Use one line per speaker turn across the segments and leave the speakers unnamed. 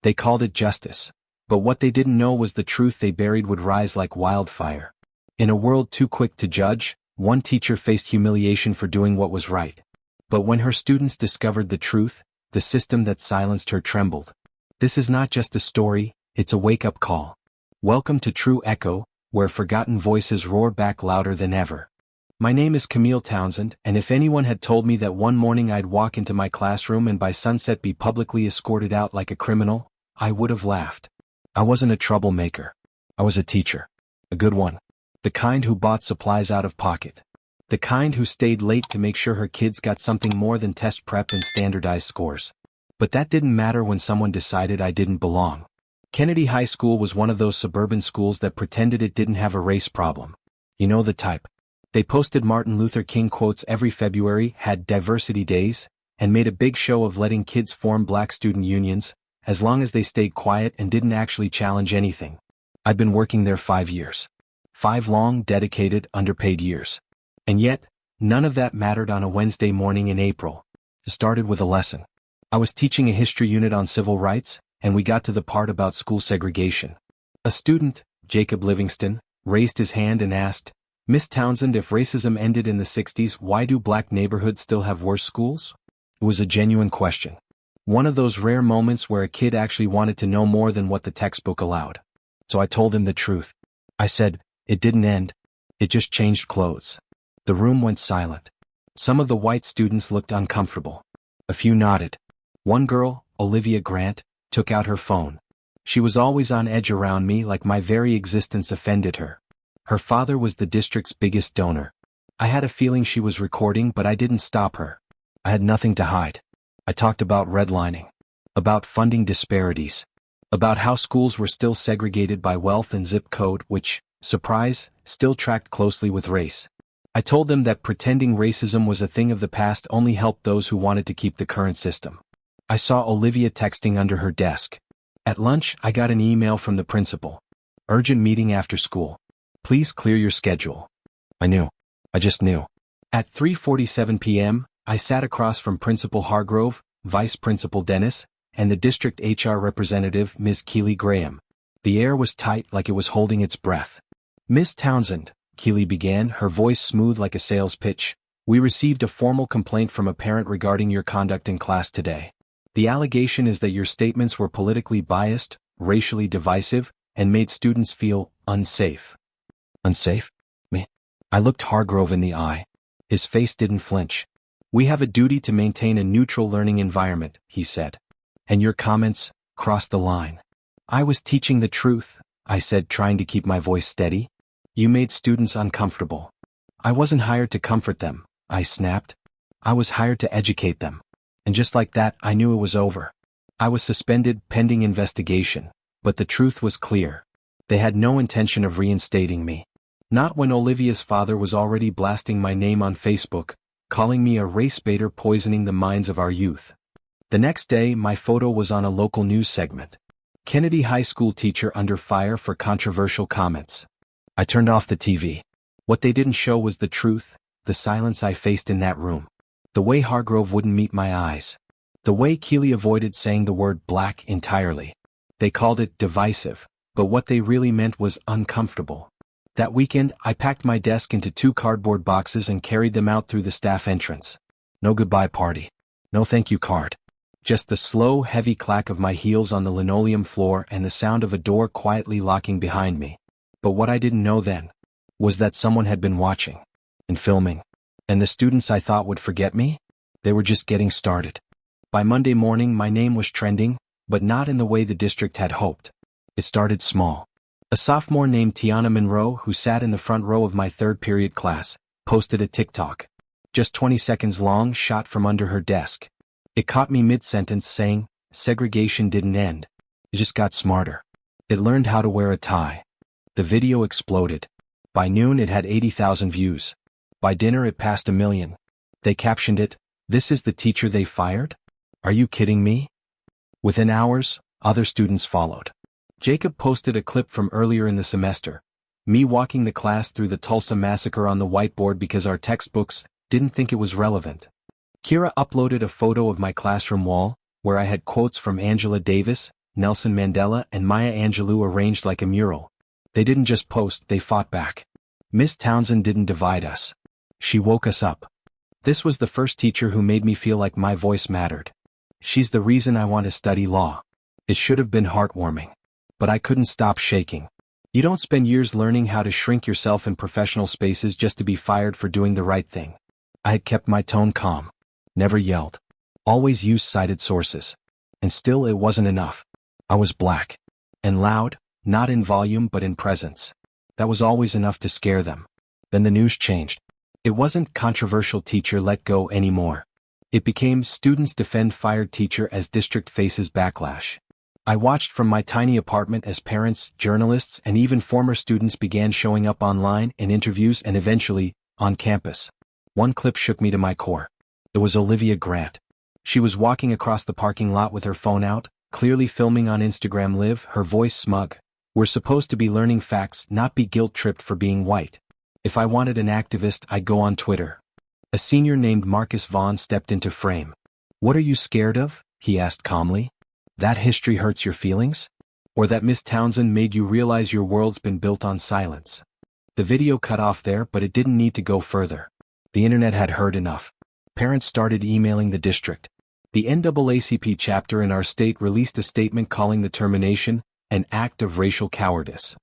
They called it justice. But what they didn't know was the truth they buried would rise like wildfire. In a world too quick to judge, one teacher faced humiliation for doing what was right. But when her students discovered the truth, the system that silenced her trembled. This is not just a story, it's a wake-up call. Welcome to True Echo, where forgotten voices roar back louder than ever. My name is Camille Townsend, and if anyone had told me that one morning I'd walk into my classroom and by sunset be publicly escorted out like a criminal, I would have laughed. I wasn't a troublemaker. I was a teacher. A good one. The kind who bought supplies out of pocket. The kind who stayed late to make sure her kids got something more than test prep and standardized scores. But that didn't matter when someone decided I didn't belong. Kennedy High School was one of those suburban schools that pretended it didn't have a race problem. You know the type. They posted Martin Luther King quotes every February, had diversity days, and made a big show of letting kids form black student unions, as long as they stayed quiet and didn't actually challenge anything. I'd been working there 5 years. 5 long, dedicated, underpaid years. And yet, none of that mattered on a Wednesday morning in April. It started with a lesson. I was teaching a history unit on civil rights, and we got to the part about school segregation. A student, Jacob Livingston, raised his hand and asked, "Miss Townsend, if racism ended in the 60s, why do black neighborhoods still have worse schools?" It was a genuine question. One of those rare moments where a kid actually wanted to know more than what the textbook allowed. So I told him the truth. I said, it didn't end. It just changed clothes. The room went silent. Some of the white students looked uncomfortable. A few nodded. One girl, Olivia Grant, took out her phone. She was always on edge around me, like my very existence offended her. Her father was the district's biggest donor. I had a feeling she was recording, but I didn't stop her. I had nothing to hide. I talked about redlining, about funding disparities, about how schools were still segregated by wealth and zip code, which, surprise, still tracked closely with race. I told them that pretending racism was a thing of the past only helped those who wanted to keep the current system. I saw Olivia texting under her desk. At lunch, I got an email from the principal. Urgent meeting after school. Please clear your schedule. I knew. I just knew. At 3:47 p.m., I sat across from Principal Hargrove, Vice Principal Dennis, and the district HR representative, Ms. Keeley Graham. The air was tight, like it was holding its breath. "Miss Townsend," Keeley began, her voice smooth like a sales pitch, "we received a formal complaint from a parent regarding your conduct in class today. The allegation is that your statements were politically biased, racially divisive, and made students feel unsafe." Unsafe? Me? I looked Hargrove in the eye. His face didn't flinch. "We have a duty to maintain a neutral learning environment," he said. "And your comments crossed the line." "I was teaching the truth," I said, trying to keep my voice steady. "You made students uncomfortable." "I wasn't hired to comfort them," I snapped. "I was hired to educate them." And just like that, I knew it was over. I was suspended pending investigation, but the truth was clear. They had no intention of reinstating me. Not when Olivia's father was already blasting my name on Facebook, calling me a race baiter poisoning the minds of our youth. The next day, my photo was on a local news segment. Kennedy High School teacher under fire for controversial comments. I turned off the TV. What they didn't show was the truth, the silence I faced in that room. The way Hargrove wouldn't meet my eyes. The way Keeley avoided saying the word black entirely. They called it divisive, but what they really meant was uncomfortable. That weekend, I packed my desk into 2 cardboard boxes and carried them out through the staff entrance. No goodbye party. No thank you card. Just the slow, heavy clack of my heels on the linoleum floor and the sound of a door quietly locking behind me. But what I didn't know then was that someone had been watching and filming. And the students I thought would forget me? They were just getting started. By Monday morning, my name was trending, but not in the way the district had hoped. It started small. A sophomore named Tiana Monroe, who sat in the front row of my 3rd period class, posted a TikTok. Just 20 seconds long, shot from under her desk. It caught me mid-sentence saying, "Segregation didn't end. It just got smarter. It learned how to wear a tie." The video exploded. By noon it had 80,000 views. By dinner it passed 1 million. They captioned it, "This is the teacher they fired? Are you kidding me?" Within hours, other students followed. Jacob posted a clip from earlier in the semester. Me walking the class through the Tulsa massacre on the whiteboard because our textbooks didn't think it was relevant. Kira uploaded a photo of my classroom wall, where I had quotes from Angela Davis, Nelson Mandela and Maya Angelou arranged like a mural. They didn't just post, they fought back. Miss Townsend didn't divide us. She woke us up. This was the first teacher who made me feel like my voice mattered. She's the reason I want to study law. It should have been heartwarming. But I couldn't stop shaking. You don't spend years learning how to shrink yourself in professional spaces just to be fired for doing the right thing. I had kept my tone calm. Never yelled. Always used cited sources. And still it wasn't enough. I was black. And loud, not in volume but in presence. That was always enough to scare them. Then the news changed. It wasn't controversial teacher let go anymore. It became students defend fired teacher as district faces backlash. I watched from my tiny apartment as parents, journalists, and even former students began showing up online in interviews and eventually, on campus. One clip shook me to my core. It was Olivia Grant. She was walking across the parking lot with her phone out, clearly filming on Instagram Live, her voice smug. We're supposed to be learning facts, not be guilt-tripped for being white. If I wanted an activist, I'd go on Twitter. A senior named Marcus Vaughn stepped into frame. "What are you scared of?" he asked calmly. "That history hurts your feelings? Or that Miss Townsend made you realize your world's been built on silence?" The video cut off there, but it didn't need to go further. The internet had heard enough. Parents started emailing the district. The NAACP chapter in our state released a statement calling the termination an act of racial cowardice.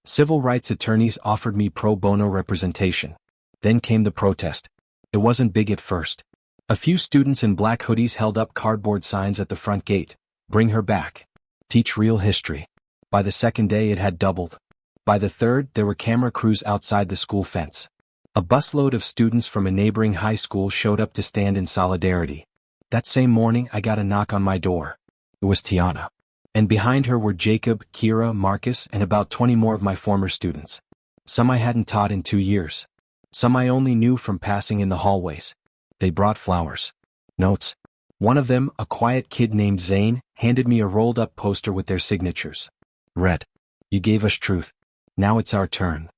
Civil rights attorneys offered me pro bono representation. Then came the protest. It wasn't big at first. A few students in black hoodies held up cardboard signs at the front gate. "Bring her back. Teach real history." By the second day it had doubled. By the third there were camera crews outside the school fence. A busload of students from a neighboring high school showed up to stand in solidarity. That same morning I got a knock on my door. It was Tiana. And behind her were Jacob, Kira, Marcus, and about 20 more of my former students. Some I hadn't taught in 2 years. Some I only knew from passing in the hallways. They brought flowers. Notes. One of them, a quiet kid named Zane, handed me a rolled-up poster with their signatures. Read. "You gave us truth. Now it's our turn."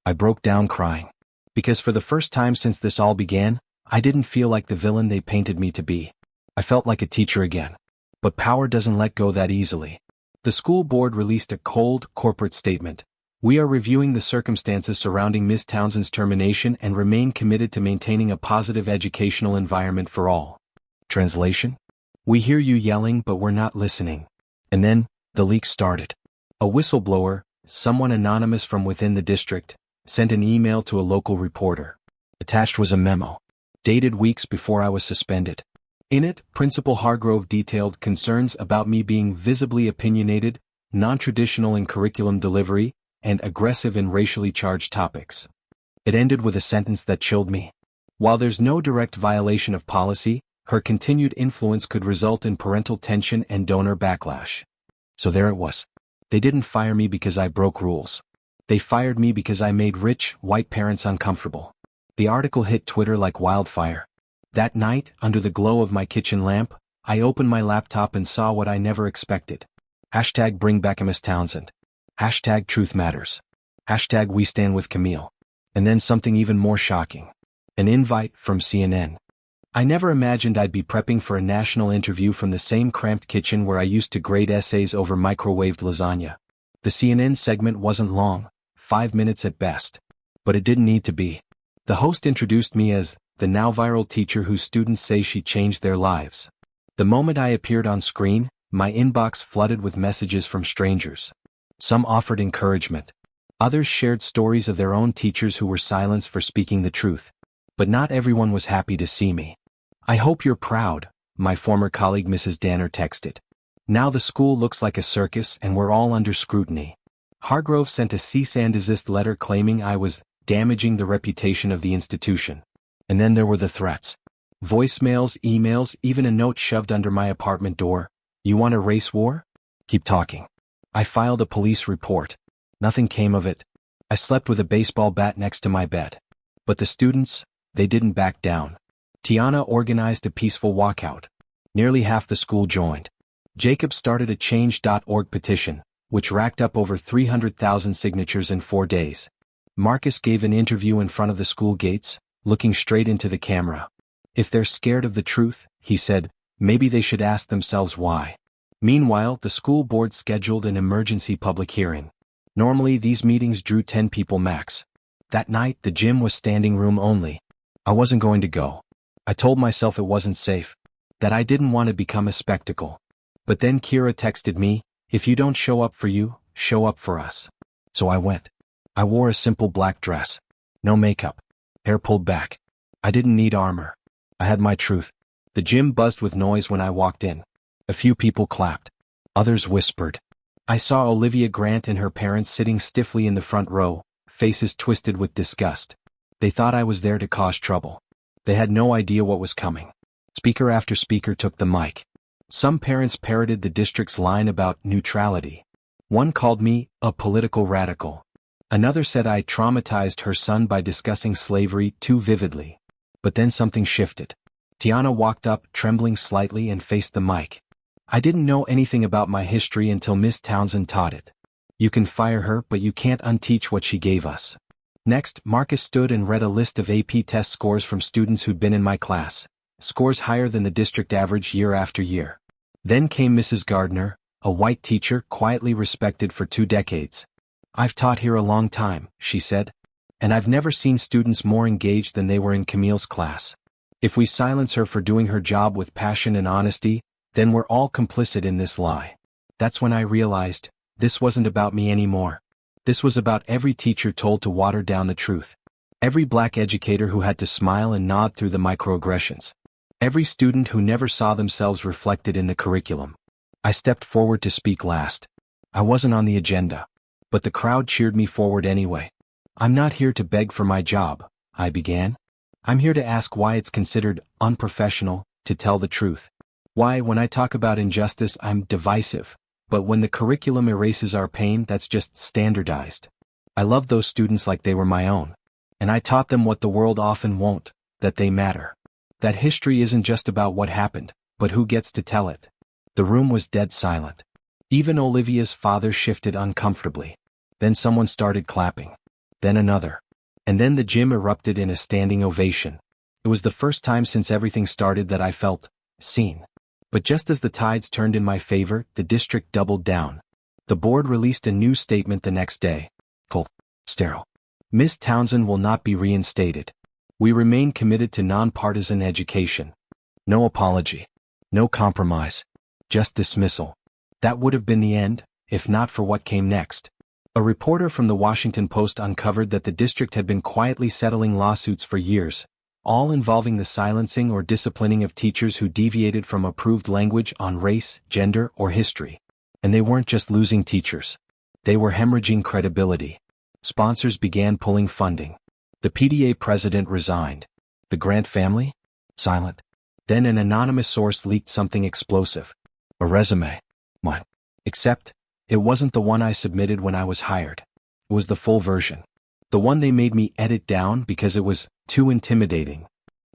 I broke down crying. Because for the first time since this all began, I didn't feel like the villain they painted me to be. I felt like a teacher again. But power doesn't let go that easily. The school board released a cold, corporate statement. "We are reviewing the circumstances surrounding Ms. Townsend's termination and remain committed to maintaining a positive educational environment for all." Translation? "We hear you yelling but we're not listening." And then, the leak started. A whistleblower, someone anonymous from within the district, sent an email to a local reporter. Attached was a memo, dated weeks before I was suspended. In it, Principal Hargrove detailed concerns about me being visibly opinionated, non-traditional in curriculum delivery, and aggressive in racially charged topics. It ended with a sentence that chilled me. "While there's no direct violation of policy, her continued influence could result in parental tension and donor backlash." So there it was. They didn't fire me because I broke rules. They fired me because I made rich, white parents uncomfortable. The article hit Twitter like wildfire. That night, under the glow of my kitchen lamp, I opened my laptop and saw what I never expected. Hashtag bring back Miss Townsend. Hashtag truth matters. Hashtag we stand with Camille. And then something even more shocking. An invite from CNN. I never imagined I'd be prepping for a national interview from the same cramped kitchen where I used to grade essays over microwaved lasagna. The CNN segment wasn't long, 5 minutes at best. But it didn't need to be. The host introduced me as the now viral teacher whose students say she changed their lives. The moment I appeared on screen, my inbox flooded with messages from strangers. Some offered encouragement. Others shared stories of their own teachers who were silenced for speaking the truth. But not everyone was happy to see me. "I hope you're proud," my former colleague Mrs. Danner texted. "Now the school looks like a circus and we're all under scrutiny." Hargrove sent a cease and desist letter claiming I was damaging the reputation of the institution. And then there were the threats. Voicemails, emails, even a note shoved under my apartment door. "You want a race war? Keep talking." I filed a police report. Nothing came of it. I slept with a baseball bat next to my bed. But the students, they didn't back down. Tiana organized a peaceful walkout. Nearly half the school joined. Jacob started a change.org petition, which racked up over 300,000 signatures in 4 days. Marcus gave an interview in front of the school gates, looking straight into the camera. "If they're scared of the truth," he said, "maybe they should ask themselves why." Meanwhile, the school board scheduled an emergency public hearing. Normally, these meetings drew 10 people max. That night, the gym was standing room only. I wasn't going to go. I told myself it wasn't safe, that I didn't want to become a spectacle. But then Kira texted me, "If you don't show up for you, show up for us." So I went. I wore a simple black dress. No makeup. Hair pulled back. I didn't need armor. I had my truth. The gym buzzed with noise when I walked in. A few people clapped. Others whispered. I saw Olivia Grant and her parents sitting stiffly in the front row, faces twisted with disgust. They thought I was there to cause trouble. They had no idea what was coming. Speaker after speaker took the mic. Some parents parroted the district's line about neutrality. One called me a political radical. Another said I traumatized her son by discussing slavery too vividly. But then something shifted. Tiana walked up, trembling slightly, and faced the mic. I didn't know anything about my history until Miss Townsend taught it. You can fire her, but you can't unteach what she gave us. Next, Marcus stood and read a list of AP test scores from students who'd been in my class, scores higher than the district average year after year. Then came Mrs. Gardner, a white teacher quietly respected for 2 decades. I've taught here a long time, she said, and I've never seen students more engaged than they were in Camille's class. If we silence her for doing her job with passion and honesty, then we're all complicit in this lie. That's when I realized, this wasn't about me anymore. This was about every teacher told to water down the truth. Every black educator who had to smile and nod through the microaggressions. Every student who never saw themselves reflected in the curriculum. I stepped forward to speak last. I wasn't on the agenda. But the crowd cheered me forward anyway. I'm not here to beg for my job, I began. I'm here to ask why it's considered unprofessional to tell the truth. Why, when I talk about injustice, I'm divisive, but when the curriculum erases our pain, that's just standardized. I loved those students like they were my own. And I taught them what the world often won't, that they matter. That history isn't just about what happened, but who gets to tell it. The room was dead silent. Even Olivia's father shifted uncomfortably. Then someone started clapping. Then another. And then the gym erupted in a standing ovation. It was the first time since everything started that I felt seen. But just as the tides turned in my favor, the district doubled down. The board released a new statement the next day. Sterile. Miss Townsend will not be reinstated. We remain committed to nonpartisan education. No apology. No compromise. Just dismissal. That would have been the end, if not for what came next. A reporter from the Washington Post uncovered that the district had been quietly settling lawsuits for years, all involving the silencing or disciplining of teachers who deviated from approved language on race, gender, or history. And they weren't just losing teachers. They were hemorrhaging credibility. Sponsors began pulling funding. The PTA president resigned. The Grant family? Silent. Then an anonymous source leaked something explosive. A resume. What? Except, it wasn't the one I submitted when I was hired. It was the full version. The one they made me edit down because it was too intimidating.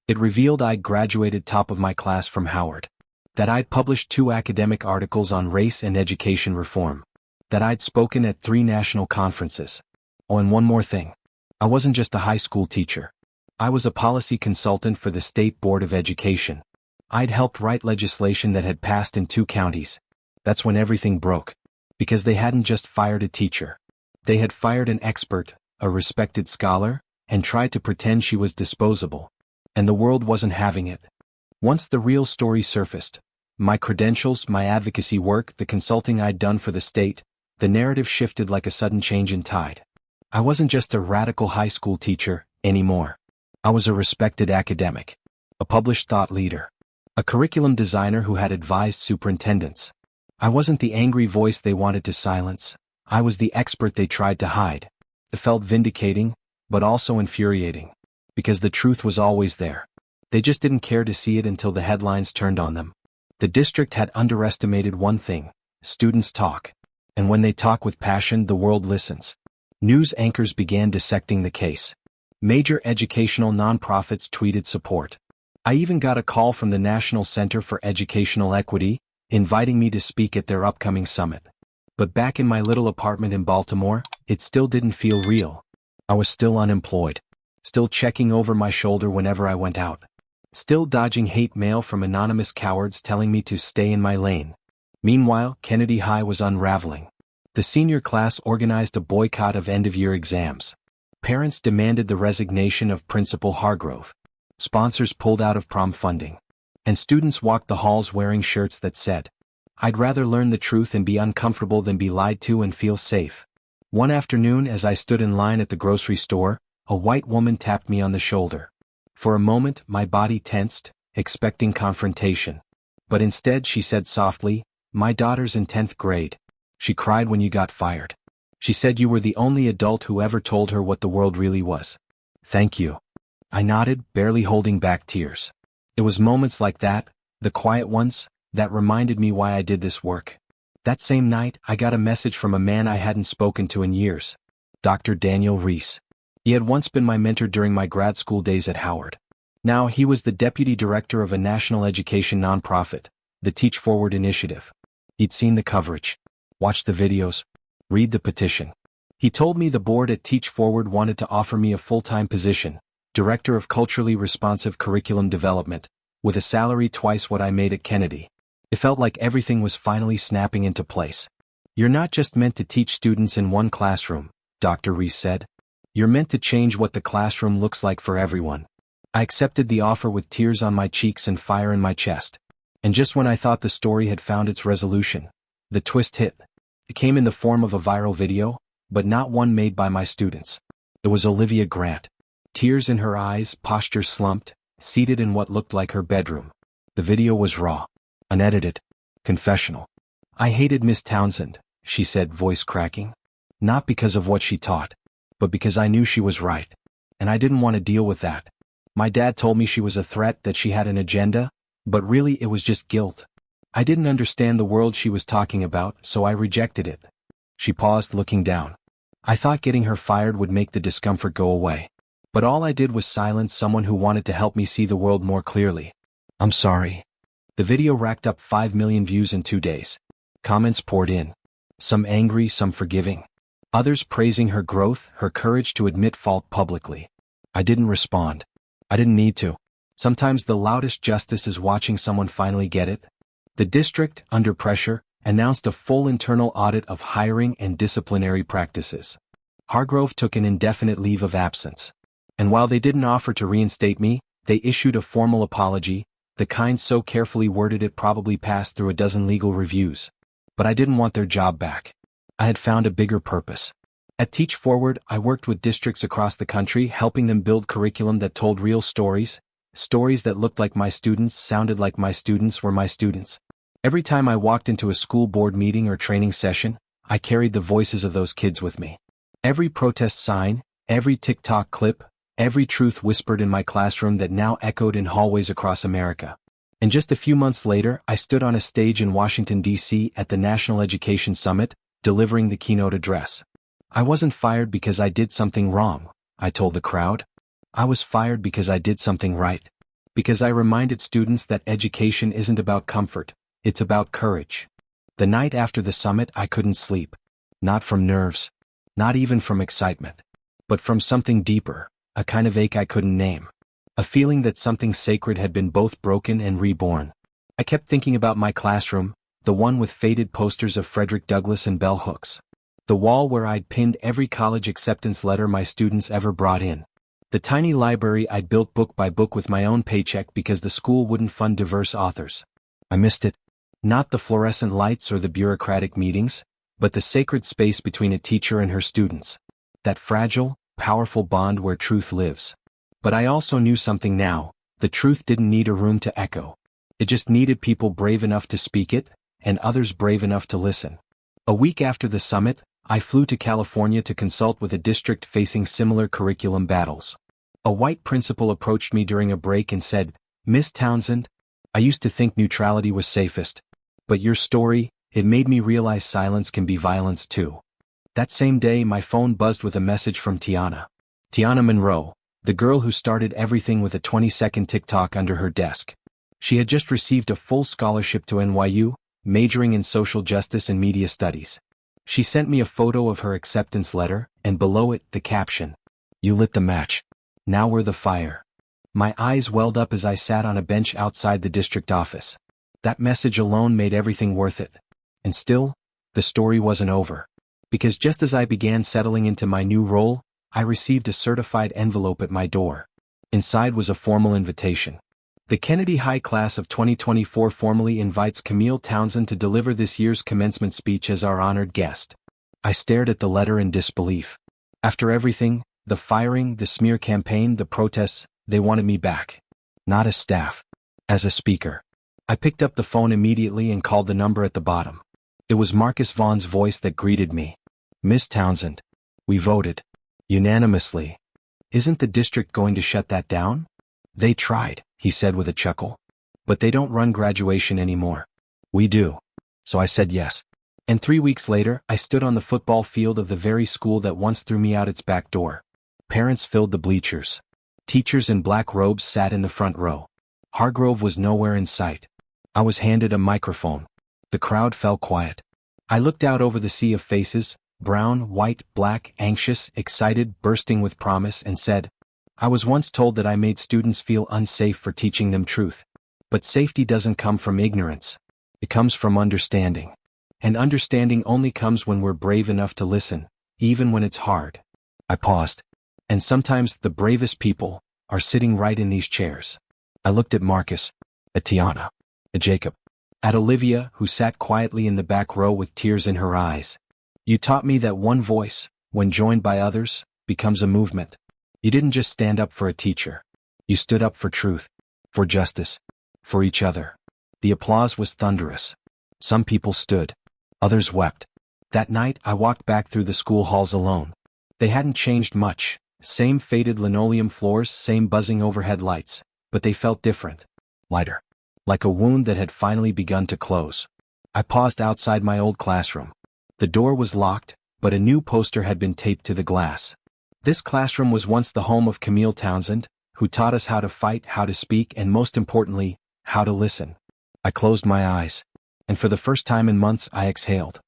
It revealed I'd graduated top of my class from Howard. That I'd published 2 academic articles on race and education reform. That I'd spoken at 3 national conferences. Oh, and one more thing. I wasn't just a high school teacher. I was a policy consultant for the State Board of Education. I'd helped write legislation that had passed in 2 counties. That's when everything broke. Because they hadn't just fired a teacher. They had fired an expert, a respected scholar, and tried to pretend she was disposable. And the world wasn't having it. Once the real story surfaced, my credentials, my advocacy work, the consulting I'd done for the state, the narrative shifted like a sudden change in tide. I wasn't just a radical high school teacher anymore. I was a respected academic, a published thought leader, a curriculum designer who had advised superintendents. I wasn't the angry voice they wanted to silence. I was the expert they tried to hide. It felt vindicating, but also infuriating. Because the truth was always there. They just didn't care to see it until the headlines turned on them. The district had underestimated one thing: students talk. And when they talk with passion, the world listens. News anchors began dissecting the case. Major educational nonprofits tweeted support. I even got a call from the National Center for Educational Equity, inviting me to speak at their upcoming summit. But back in my little apartment in Baltimore, it still didn't feel real. I was still unemployed. Still checking over my shoulder whenever I went out. Still dodging hate mail from anonymous cowards telling me to stay in my lane. Meanwhile, Kennedy High was unraveling. The senior class organized a boycott of end-of-year exams. Parents demanded the resignation of Principal Hargrove. Sponsors pulled out of prom funding. And students walked the halls wearing shirts that said, "I'd rather learn the truth and be uncomfortable than be lied to and feel safe." One afternoon, as I stood in line at the grocery store, a white woman tapped me on the shoulder. For a moment, my body tensed, expecting confrontation. But instead she said softly, "My daughter's in 10th grade. She cried when you got fired. She said you were the only adult who ever told her what the world really was." "Thank you." I nodded, barely holding back tears. It was moments like that, the quiet ones, that reminded me why I did this work. That same night, I got a message from a man I hadn't spoken to in years. Dr. Daniel Reese. He had once been my mentor during my grad school days at Howard. Now he was the deputy director of a national education nonprofit, the Teach Forward Initiative. He'd seen the coverage, watched the videos, read the petition. He told me the board at Teach Forward wanted to offer me a full-time position, Director of Culturally Responsive Curriculum Development, with a salary twice what I made at Kennedy. It felt like everything was finally snapping into place. "You're not just meant to teach students in one classroom," Dr. Reese said. "You're meant to change what the classroom looks like for everyone." I accepted the offer with tears on my cheeks and fire in my chest. And just when I thought the story had found its resolution, the twist hit. It came in the form of a viral video, but not one made by my students. It was Olivia Grant. Tears in her eyes, posture slumped, seated in what looked like her bedroom. The video was raw, unedited, confessional. "I hated Miss Townsend," she said, voice cracking. "Not because of what she taught, but because I knew she was right. And I didn't want to deal with that. My dad told me she was a threat, that she had an agenda, but really it was just guilt. I didn't understand the world she was talking about, so I rejected it." She paused, looking down. "I thought getting her fired would make the discomfort go away. But all I did was silence someone who wanted to help me see the world more clearly. I'm sorry." The video racked up 5 million views in 2 days. Comments poured in. Some angry, some forgiving. Others praising her growth, her courage to admit fault publicly. I didn't respond. I didn't need to. Sometimes the loudest justice is watching someone finally get it. The district, under pressure, announced a full internal audit of hiring and disciplinary practices. Hargrove took an indefinite leave of absence. And while they didn't offer to reinstate me, they issued a formal apology, the kind so carefully worded it probably passed through a dozen legal reviews. But I didn't want their job back. I had found a bigger purpose. At Teach Forward, I worked with districts across the country, helping them build curriculum that told real stories, stories that looked like my students, sounded like my students were my students. Every time I walked into a school board meeting or training session, I carried the voices of those kids with me. Every protest sign, every TikTok clip, every truth whispered in my classroom that now echoed in hallways across America. And just a few months later, I stood on a stage in Washington, D.C. at the National Education Summit, delivering the keynote address. I wasn't fired because I did something wrong, I told the crowd. I was fired because I did something right. Because I reminded students that education isn't about comfort, it's about courage. The night after the summit, I couldn't sleep. Not from nerves. Not even from excitement. But from something deeper. A kind of ache I couldn't name. A feeling that something sacred had been both broken and reborn. I kept thinking about my classroom, the one with faded posters of Frederick Douglass and bell hooks. The wall where I'd pinned every college acceptance letter my students ever brought in. The tiny library I'd built book by book with my own paycheck because the school wouldn't fund diverse authors. I missed it. Not the fluorescent lights or the bureaucratic meetings, but the sacred space between a teacher and her students. That fragile, powerful bond where truth lives. But I also knew something now. The truth didn't need a room to echo. It just needed people brave enough to speak it, and others brave enough to listen. A week after the summit, I flew to California to consult with a district facing similar curriculum battles. A white principal approached me during a break and said, "Miss Townsend, I used to think neutrality was safest. But your story, it made me realize silence can be violence too." That same day, my phone buzzed with a message from Tiana. Tiana Monroe, the girl who started everything with a 20-second TikTok under her desk. She had just received a full scholarship to NYU, majoring in social justice and media studies. She sent me a photo of her acceptance letter, and below it, the caption, "You lit the match. Now we're the fire." My eyes welled up as I sat on a bench outside the district office. That message alone made everything worth it. And still, the story wasn't over. Because just as I began settling into my new role, I received a certified envelope at my door. Inside was a formal invitation. The Kennedy High Class of 2024 formally invites Camille Townsend to deliver this year's commencement speech as our honored guest. I stared at the letter in disbelief. After everything, the firing, the smear campaign, the protests, they wanted me back. Not as staff. As a speaker. I picked up the phone immediately and called the number at the bottom. It was Marcus Vaughn's voice that greeted me. Miss Townsend. We voted. Unanimously. Isn't the district going to shut that down? They tried, he said with a chuckle. But they don't run graduation anymore. We do. So I said yes. And 3 weeks later, I stood on the football field of the very school that once threw me out its back door. Parents filled the bleachers. Teachers in black robes sat in the front row. Hargrove was nowhere in sight. I was handed a microphone. The crowd fell quiet. I looked out over the sea of faces, brown, white, black, anxious, excited, bursting with promise, and said, I was once told that I made students feel unsafe for teaching them truth. But safety doesn't come from ignorance. It comes from understanding. And understanding only comes when we're brave enough to listen, even when it's hard. I paused. And sometimes the bravest people are sitting right in these chairs. I looked at Marcus, at Tiana, at Jacob, at Olivia, who sat quietly in the back row with tears in her eyes. You taught me that one voice, when joined by others, becomes a movement. You didn't just stand up for a teacher. You stood up for truth, for justice, for each other. The applause was thunderous. Some people stood. Others wept. That night, I walked back through the school halls alone. They hadn't changed much. Same faded linoleum floors, same buzzing overhead lights. But they felt different. Lighter. Like a wound that had finally begun to close. I paused outside my old classroom. The door was locked, but a new poster had been taped to the glass. This classroom was once the home of Camille Townsend, who taught us how to fight, how to speak, and most importantly, how to listen. I closed my eyes. And for the first time in months, I exhaled.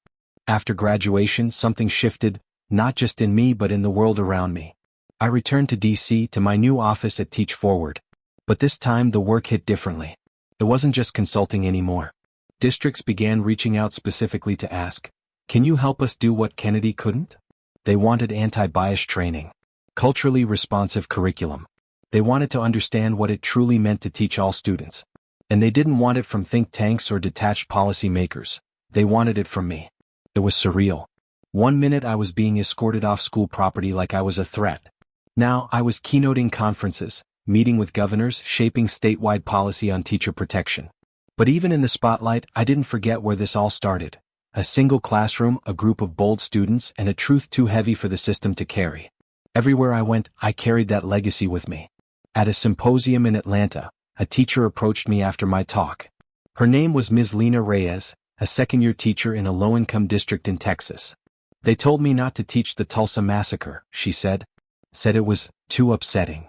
After graduation, something shifted, not just in me but in the world around me. I returned to DC to my new office at Teach Forward. But this time the work hit differently. It wasn't just consulting anymore. Districts began reaching out specifically to ask, can you help us do what Kennedy couldn't? They wanted anti-bias training, culturally responsive curriculum. They wanted to understand what it truly meant to teach all students. And they didn't want it from think tanks or detached policy makers. They wanted it from me. It was surreal. One minute I was being escorted off school property like I was a threat. Now I was keynoting conferences, meeting with governors, shaping statewide policy on teacher protection. But even in the spotlight, I didn't forget where this all started. A single classroom, a group of bold students, and a truth too heavy for the system to carry. Everywhere I went, I carried that legacy with me. At a symposium in Atlanta, a teacher approached me after my talk. Her name was Ms. Lena Reyes, a second-year teacher in a low-income district in Texas. They told me not to teach the Tulsa massacre, she said. Said it was too upsetting.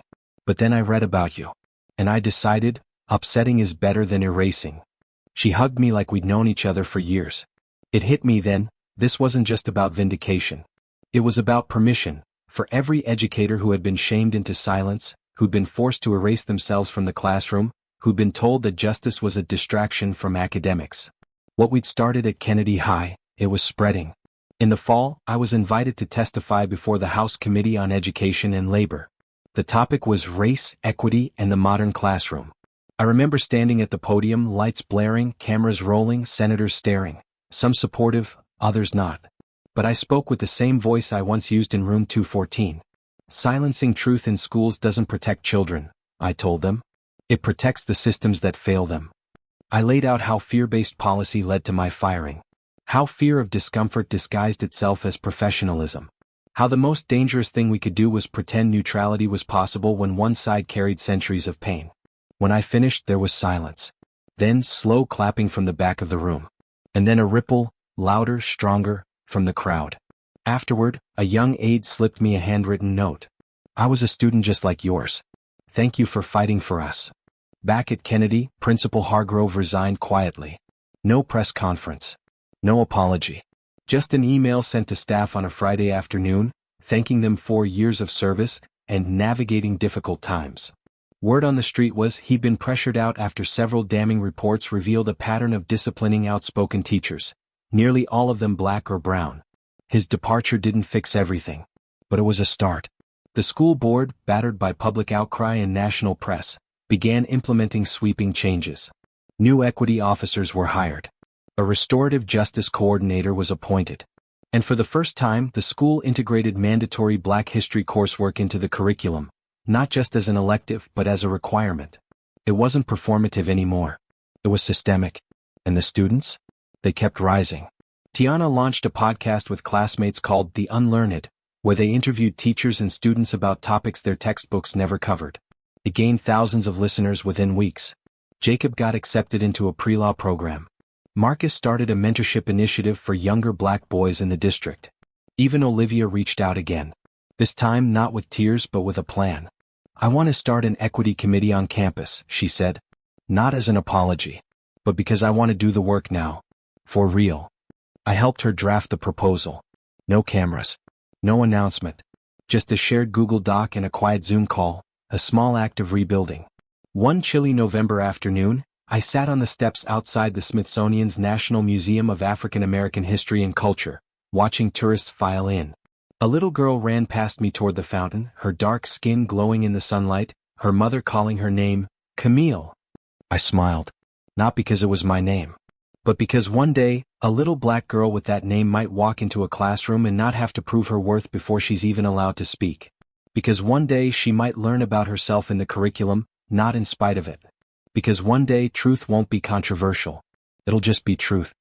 But then I read about you. And I decided, upsetting is better than erasing. She hugged me like we'd known each other for years. It hit me then, this wasn't just about vindication. It was about permission, for every educator who had been shamed into silence, who'd been forced to erase themselves from the classroom, who'd been told that justice was a distraction from academics. What we'd started at Kennedy High, it was spreading. In the fall, I was invited to testify before the House Committee on Education and Labor. The topic was race, equity, and the modern classroom. I remember standing at the podium, lights blaring, cameras rolling, senators staring. Some supportive, others not. But I spoke with the same voice I once used in room 214. Silencing truth in schools doesn't protect children, I told them. It protects the systems that fail them. I laid out how fear-based policy led to my firing. How fear of discomfort disguised itself as professionalism. How the most dangerous thing we could do was pretend neutrality was possible when one side carried centuries of pain. When I finished, there was silence. Then slow clapping from the back of the room. And then a ripple, louder, stronger, from the crowd. Afterward, a young aide slipped me a handwritten note. I was a student just like yours. Thank you for fighting for us. Back at Kennedy, Principal Hargrove resigned quietly. No press conference. No apology. Just an email sent to staff on a Friday afternoon, thanking them for years of service and navigating difficult times. Word on the street was he'd been pressured out after several damning reports revealed a pattern of disciplining outspoken teachers. nearly all of them black or brown. His departure didn't fix everything, but it was a start. The school board, battered by public outcry and national press, began implementing sweeping changes. New equity officers were hired. A restorative justice coordinator was appointed. And for the first time, the school integrated mandatory Black history coursework into the curriculum, not just as an elective but as a requirement. It wasn't performative anymore. It was systemic. And the students? They kept rising. Tiana launched a podcast with classmates called The Unlearned, where they interviewed teachers and students about topics their textbooks never covered. It gained thousands of listeners within weeks. Jacob got accepted into a pre-law program. Marcus started a mentorship initiative for younger Black boys in the district. Even Olivia reached out again. This time not with tears but with a plan. "I want to start an equity committee on campus," she said. "Not as an apology, but because I want to do the work now. For real." I helped her draft the proposal. No cameras. No announcement. Just a shared Google Doc and a quiet Zoom call, a small act of rebuilding. One chilly November afternoon, I sat on the steps outside the Smithsonian's National Museum of African American History and Culture, watching tourists file in. A little girl ran past me toward the fountain, her dark skin glowing in the sunlight, her mother calling her name, Camille. I smiled. Not because it was my name, but because one day, a little Black girl with that name might walk into a classroom and not have to prove her worth before she's even allowed to speak. Because one day she might learn about herself in the curriculum, not in spite of it. Because one day truth won't be controversial. It'll just be truth.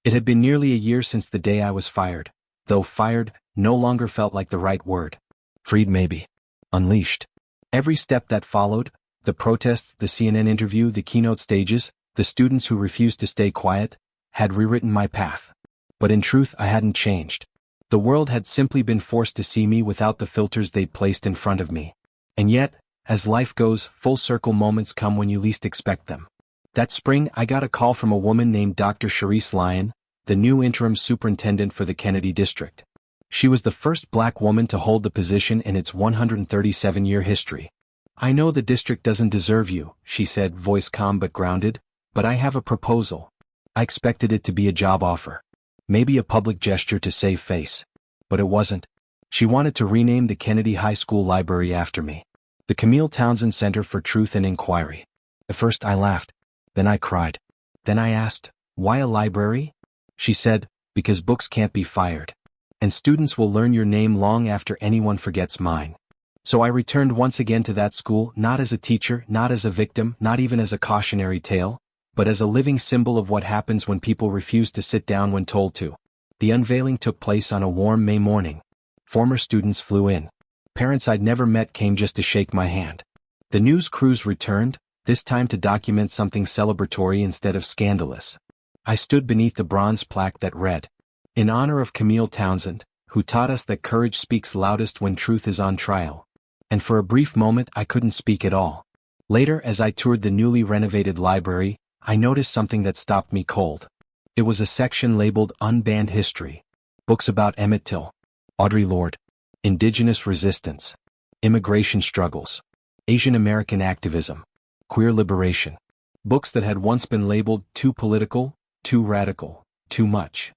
It had been nearly a year since the day I was fired, though fired no longer felt like the right word. Freed maybe. Unleashed. Every step that followed, the protests, the CNN interview, the keynote stages, the students who refused to stay quiet, had rewritten my path. But in truth I hadn't changed. The world had simply been forced to see me without the filters they'd placed in front of me. And yet, as life goes, full circle moments come when you least expect them. That spring I got a call from a woman named Dr. Charisse Lyon, the new interim superintendent for the Kennedy district. She was the first Black woman to hold the position in its 137-year history. "I know the district doesn't deserve you," she said, voice calm but grounded, "but I have a proposal." I expected it to be a job offer. Maybe a public gesture to save face. But it wasn't. She wanted to rename the Kennedy High School library after me. The Camille Townsend Center for Truth and Inquiry. At first I laughed. Then I cried. Then I asked, "Why a library?" She said, "Because books can't be fired. And students will learn your name long after anyone forgets mine." So I returned once again to that school, not as a teacher, not as a victim, not even as a cautionary tale, but as a living symbol of what happens when people refuse to sit down when told to. The unveiling took place on a warm May morning. Former students flew in. Parents I'd never met came just to shake my hand. The news crews returned, this time to document something celebratory instead of scandalous. I stood beneath the bronze plaque that read, "In honor of Camille Townsend, who taught us that courage speaks loudest when truth is on trial." And for a brief moment I couldn't speak at all. Later, as I toured the newly renovated library, I noticed something that stopped me cold. It was a section labeled Unbanned History. Books about Emmett Till, Audre Lorde, Indigenous resistance, immigration struggles, Asian American activism, queer liberation. Books that had once been labeled too political, too radical, too much.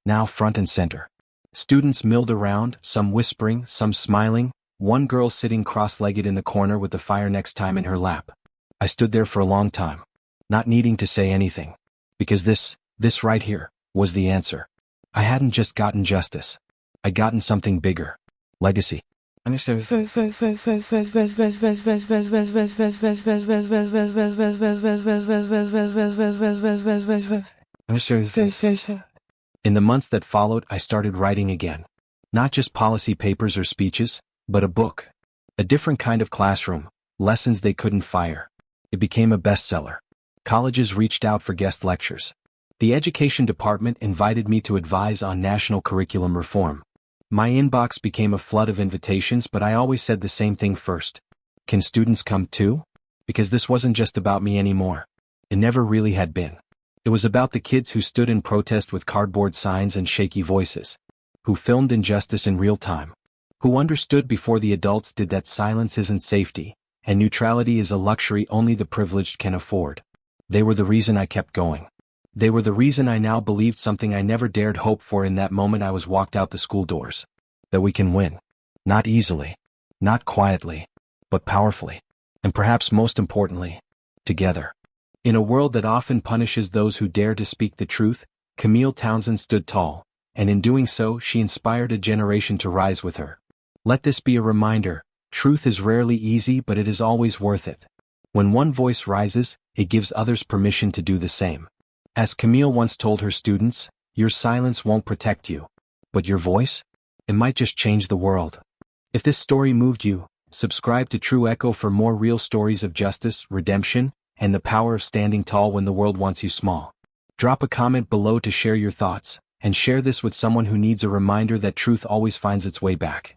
Now front and center. Students milled around, some whispering, some smiling, one girl sitting cross-legged in the corner with the Fire Next Time in her lap. I stood there for a long time, not needing to say anything. Because this right here, was the answer. I hadn't just gotten justice. I'd gotten something bigger. Legacy. In the months that followed, I started writing again. Not just policy papers or speeches, but a book. A different kind of classroom, lessons they couldn't fire. It became a bestseller. Colleges reached out for guest lectures. The education department invited me to advise on national curriculum reform. My inbox became a flood of invitations, but I always said the same thing first. Can students come too? Because this wasn't just about me anymore. It never really had been. It was about the kids who stood in protest with cardboard signs and shaky voices. Who filmed injustice in real time. Who understood before the adults did that silence isn't safety, and neutrality is a luxury only the privileged can afford. They were the reason I kept going. They were the reason I now believed something I never dared hope for in that moment I was walked out the school doors. That we can win. Not easily. Not quietly. But powerfully. And perhaps most importantly, together. In a world that often punishes those who dare to speak the truth, Camille Townsend stood tall, and in doing so she inspired a generation to rise with her. Let this be a reminder, truth is rarely easy but it is always worth it. When one voice rises, it gives others permission to do the same. As Camille once told her students, your silence won't protect you. But your voice? It might just change the world. If this story moved you, subscribe to True Echo for more real stories of justice, redemption, and the power of standing tall when the world wants you small. Drop a comment below to share your thoughts, and share this with someone who needs a reminder that truth always finds its way back.